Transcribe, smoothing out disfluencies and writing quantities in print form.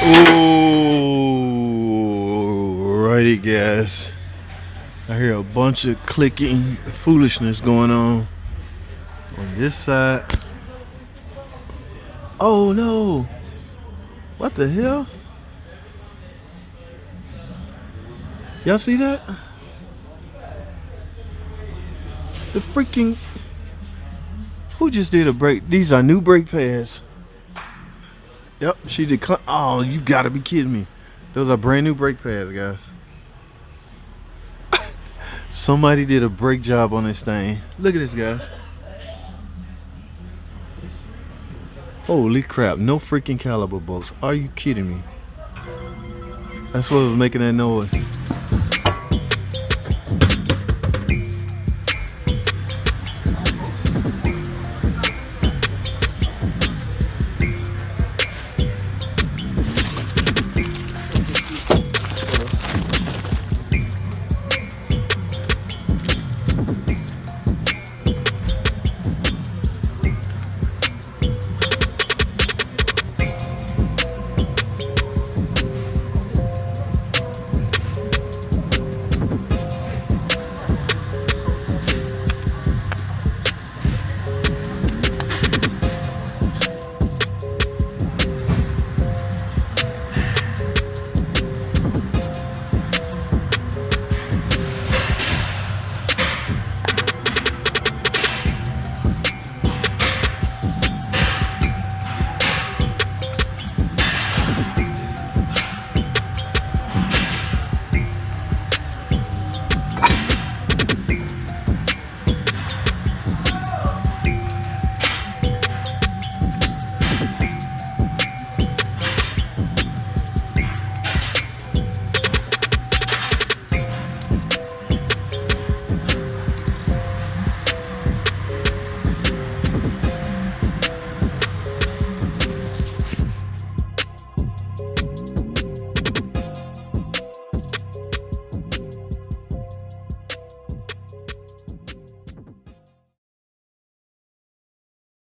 Oh, righty, guys. I hear a bunch of clicking foolishness going on this side. Oh no! What the hell? Y'all see that? The freaking... Who just did a brake? These are new brake pads. Yep, she did. Oh, you gotta be kidding me. Those are brand new brake pads, guys. Somebody did a brake job on this thing. Look at this, guys. Holy crap, no freaking caliber bolts. Are you kidding me? That's what was making that noise.